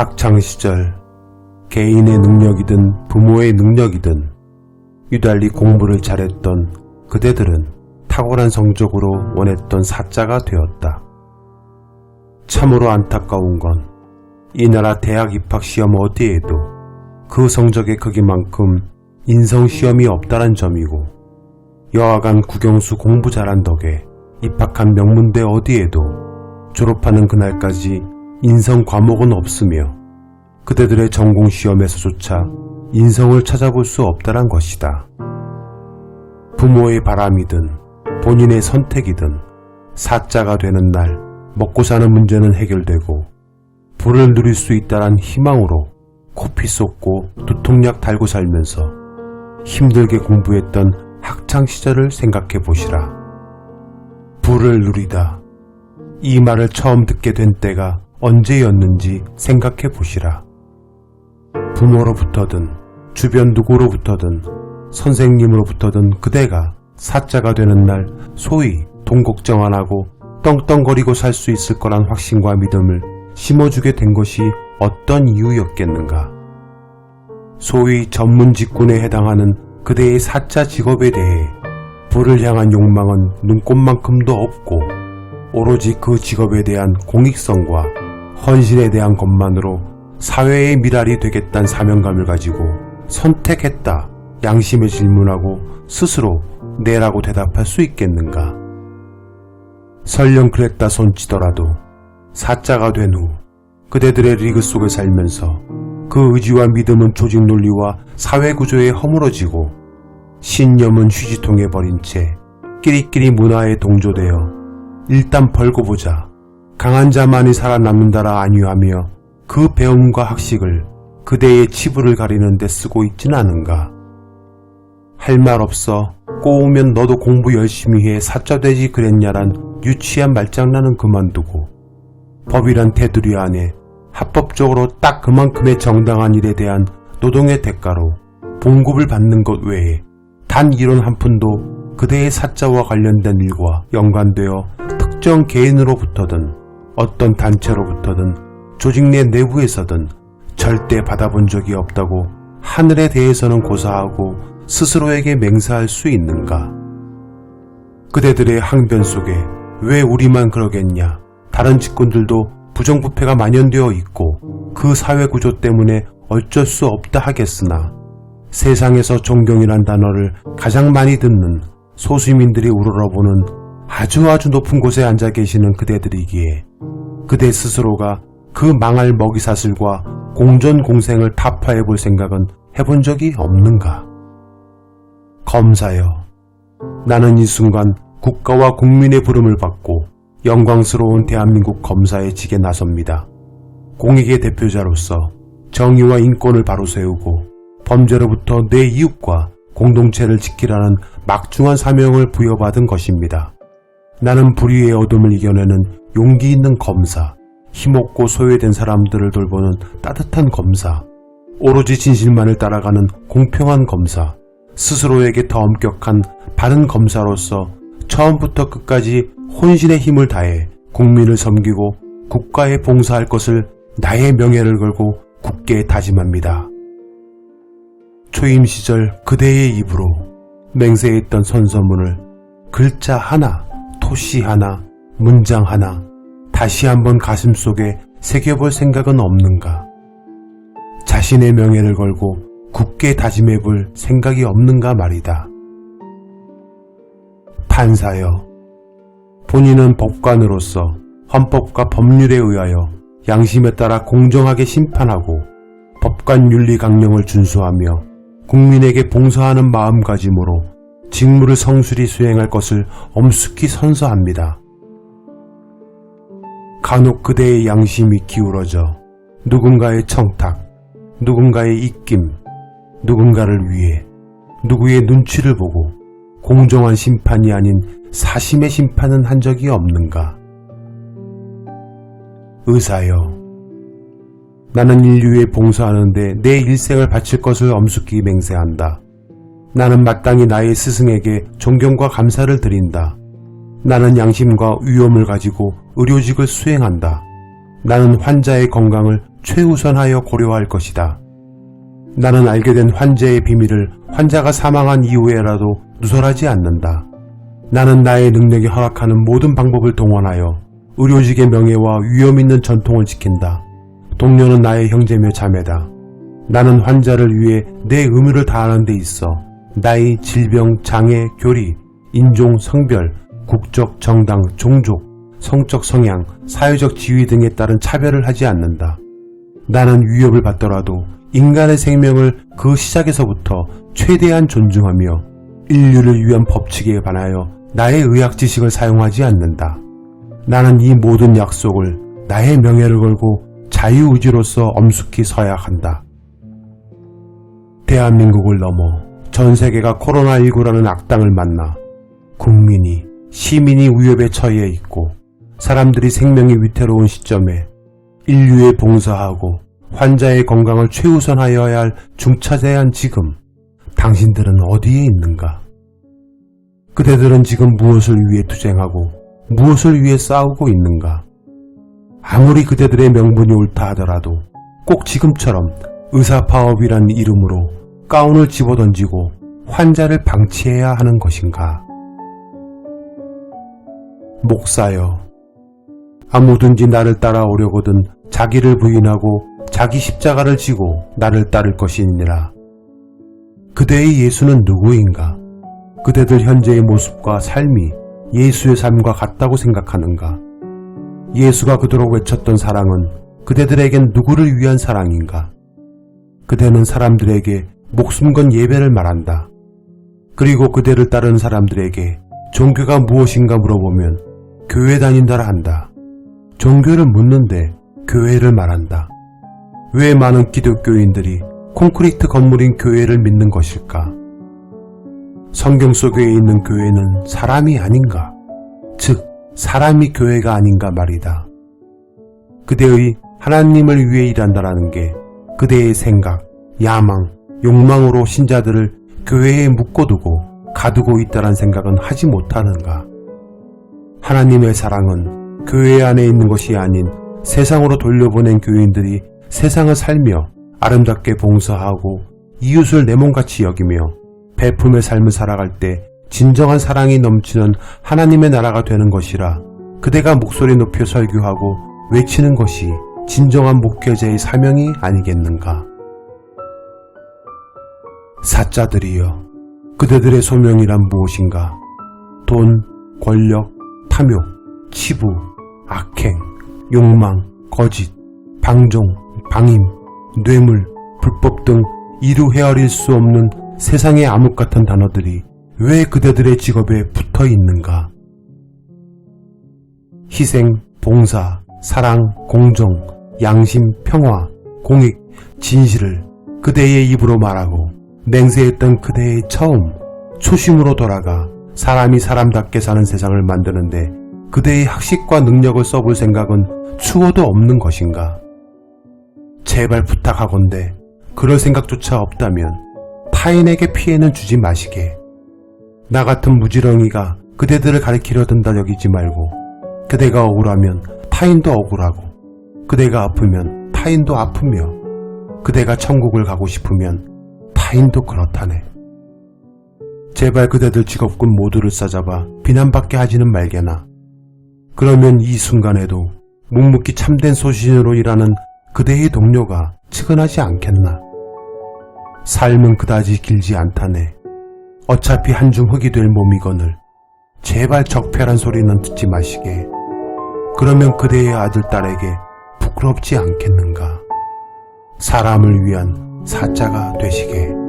학창시절 개인의 능력이든 부모의 능력이든 유달리 공부를 잘했던 그대들은 탁월한 성적으로 원했던 사자가 되었다. 참으로 안타까운 건 이 나라 대학 입학시험 어디에도 그 성적의 크기만큼 인성시험이 없다란 점이고, 여하간 국영수 공부 잘한 덕에 입학한 명문대 어디에도 졸업하는 그날까지 인성 과목은 없으며 그대들의 전공시험에서조차 인성을 찾아볼 수 없다란 것이다. 부모의 바람이든 본인의 선택이든 사자가 되는 날 먹고 사는 문제는 해결되고 부를 누릴 수 있다란 희망으로 코피 쏟고 두통약 달고 살면서 힘들게 공부했던 학창시절을 생각해 보시라. 부를 누리다, 이 말을 처음 듣게 된 때가 언제였는지 생각해 보시라. 부모로부터든 주변 누구로부터든 선생님으로부터든 그대가 사자가 되는 날 소위 돈 걱정 안 하고 떵떵거리고 살 수 있을 거란 확신과 믿음을 심어주게 된 것이 어떤 이유였겠는가. 소위 전문 직군에 해당하는 그대의 사자 직업에 대해 부를 향한 욕망은 눈꼽만큼도 없고 오로지 그 직업에 대한 공익성과 헌신에 대한 것만으로 사회의 미랄이 되겠다는 사명감을 가지고 선택했다 양심에 질문하고 스스로 네라고 대답할 수 있겠는가. 설령 그랬다 손치더라도 사자가 된 후 그대들의 리그 속에 살면서 그 의지와 믿음은 조직 논리와 사회구조에 허물어지고 신념은 휴지통에 버린 채 끼리끼리 문화에 동조되어 일단 벌고 보자, 강한 자만이 살아남는다라 안위하며 그 배움과 학식을 그대의 치부를 가리는 데 쓰고 있진 않은가. 할 말 없어 꼬우면 너도 공부 열심히 해 사자되지 그랬냐란 유치한 말장난은 그만두고 법이란 테두리 안에 합법적으로 딱 그만큼의 정당한 일에 대한 노동의 대가로 봉급을 받는 것 외에 단 이론 한 푼도 그대의 사자와 관련된 일과 연관되어 특정 개인으로부터든 어떤 단체로부터든 조직 내 내부에서든 절대 받아본 적이 없다고 하늘에 대해서는 고사하고 스스로에게 맹세할 수 있는가. 그대들의 항변 속에 왜 우리만 그러겠냐, 다른 직군들도 부정부패가 만연되어 있고 그 사회구조 때문에 어쩔 수 없다 하겠으나 세상에서 존경이란 단어를 가장 많이 듣는 소수민들이 우러러보는 아주 높은 곳에 앉아 계시는 그대들이기에 그대 스스로가 그 망할 먹이사슬과 공전공생을 타파해 볼 생각은 해본 적이 없는가. 검사여, 나는 이 순간 국가와 국민의 부름을 받고 영광스러운 대한민국 검사의 직에 나섭니다. 공익의 대표자로서 정의와 인권을 바로 세우고 범죄로부터 내 이웃과 공동체를 지키라는 막중한 사명을 부여받은 것입니다. 나는 불의의 어둠을 이겨내는 용기 있는 검사, 힘없고 소외된 사람들을 돌보는 따뜻한 검사, 오로지 진실만을 따라가는 공평한 검사, 스스로에게 더 엄격한 바른 검사로서 처음부터 끝까지 혼신의 힘을 다해 국민을 섬기고 국가에 봉사할 것을 나의 명예를 걸고 굳게 다짐합니다. 초임 시절 그대의 입으로 맹세했던 선서문을 글자 하나, 토시 하나, 문장 하나 다시 한번 가슴속에 새겨볼 생각은 없는가. 자신의 명예를 걸고 굳게 다짐해볼 생각이 없는가 말이다. 판사여, 본인은 법관으로서 헌법과 법률에 의하여 양심에 따라 공정하게 심판하고 법관 윤리 강령을 준수하며 국민에게 봉사하는 마음가짐으로 직무를 성실히 수행할 것을 엄숙히 선서합니다. 간혹 그대의 양심이 기울어져 누군가의 청탁, 누군가의 입김, 누군가를 위해 누구의 눈치를 보고 공정한 심판이 아닌 사심의 심판은 한 적이 없는가. 의사여, 나는 인류에 봉사하는데 내 일생을 바칠 것을 엄숙히 맹세한다. 나는 마땅히 나의 스승에게 존경과 감사를 드린다. 나는 양심과 위엄을 가지고 의료직을 수행한다. 나는 환자의 건강을 최우선하여 고려할 것이다. 나는 알게 된 환자의 비밀을 환자가 사망한 이후에라도 누설하지 않는다. 나는 나의 능력이 허락하는 모든 방법을 동원하여 의료직의 명예와 위험 있는 전통을 지킨다. 동료는 나의 형제며 자매다. 나는 환자를 위해 내 의무를 다하는 데 있어 나이, 질병, 장애, 교리, 인종, 성별, 국적, 정당, 종족, 성적 성향, 사회적 지위 등에 따른 차별을 하지 않는다. 나는 위협을 받더라도 인간의 생명을 그 시작에서부터 최대한 존중하며 인류를 위한 법칙에 반하여 나의 의학 지식을 사용하지 않는다. 나는 이 모든 약속을 나의 명예를 걸고 자유의지로서 엄숙히 서약한다. 대한민국을 넘어 전 세계가 코로나19라는 악당을 만나 국민이, 시민이 위협에 처해 있고 사람들이 생명이 위태로운 시점에 인류에 봉사하고 환자의 건강을 최우선하여야 할 중차대한 지금 당신들은 어디에 있는가? 그대들은 지금 무엇을 위해 투쟁하고 무엇을 위해 싸우고 있는가? 아무리 그대들의 명분이 옳다 하더라도 꼭 지금처럼 의사파업이란 이름으로 가운을 집어던지고 환자를 방치해야 하는 것인가? 목사여, 아무든지 나를 따라오려거든 자기를 부인하고 자기 십자가를 지고 나를 따를 것이니라. 그대의 예수는 누구인가? 그대들 현재의 모습과 삶이 예수의 삶과 같다고 생각하는가? 예수가 그토록 외쳤던 사랑은 그대들에겐 누구를 위한 사랑인가? 그대는 사람들에게 목숨 건 예배를 말한다. 그리고 그대를 따르는 사람들에게 종교가 무엇인가 물어보면 교회 다닌다라 한다. 종교를 묻는데 교회를 말한다. 왜 많은 기독교인들이 콘크리트 건물인 교회를 믿는 것일까? 성경 속에 있는 교회는 사람이 아닌가? 즉, 사람이 교회가 아닌가 말이다. 그대의 하나님을 위해 일한다라는 게 그대의 생각, 야망, 욕망으로 신자들을 교회에 묶어두고 가두고 있다란 생각은 하지 못하는가? 하나님의 사랑은 교회 안에 있는 것이 아닌 세상으로 돌려보낸 교인들이 세상을 살며 아름답게 봉사하고 이웃을 내 몸같이 여기며 베품의 삶을 살아갈 때 진정한 사랑이 넘치는 하나님의 나라가 되는 것이라 그대가 목소리 높여 설교하고 외치는 것이 진정한 목회자의 사명이 아니겠는가? 사자들이여, 그대들의 소명이란 무엇인가? 돈, 권력, 탐욕, 치부, 악행, 욕망, 거짓, 방종, 방임, 뇌물, 불법 등 이루 헤아릴 수 없는 세상의 암흑 같은 단어들이 왜 그대들의 직업에 붙어 있는가? 희생, 봉사, 사랑, 공정, 양심, 평화, 공익, 진실을 그대의 입으로 말하고 맹세했던 그대의 처음, 초심으로 돌아가 사람이 사람답게 사는 세상을 만드는데 그대의 학식과 능력을 써볼 생각은 추호도 없는 것인가? 제발 부탁하건대 그럴 생각조차 없다면 타인에게 피해는 주지 마시게. 나 같은 무지렁이가 그대들을 가리키려 든다 여기지 말고 그대가 억울하면 타인도 억울하고 그대가 아프면 타인도 아프며 그대가 천국을 가고 싶으면 타인도 그렇다네. 제발 그대들 직업군 모두를 싸잡아 비난받게 하지는 말게나. 그러면 이 순간에도 묵묵히 참된 소신으로 일하는 그대의 동료가 측은하지 않겠나. 삶은 그다지 길지 않다네. 어차피 한줌 흙이 될 몸이거늘 제발 적폐란 소리는 듣지 마시게. 그러면 그대의 아들 딸에게 부끄럽지 않겠는가. 사람을 위한 사자가 되시게.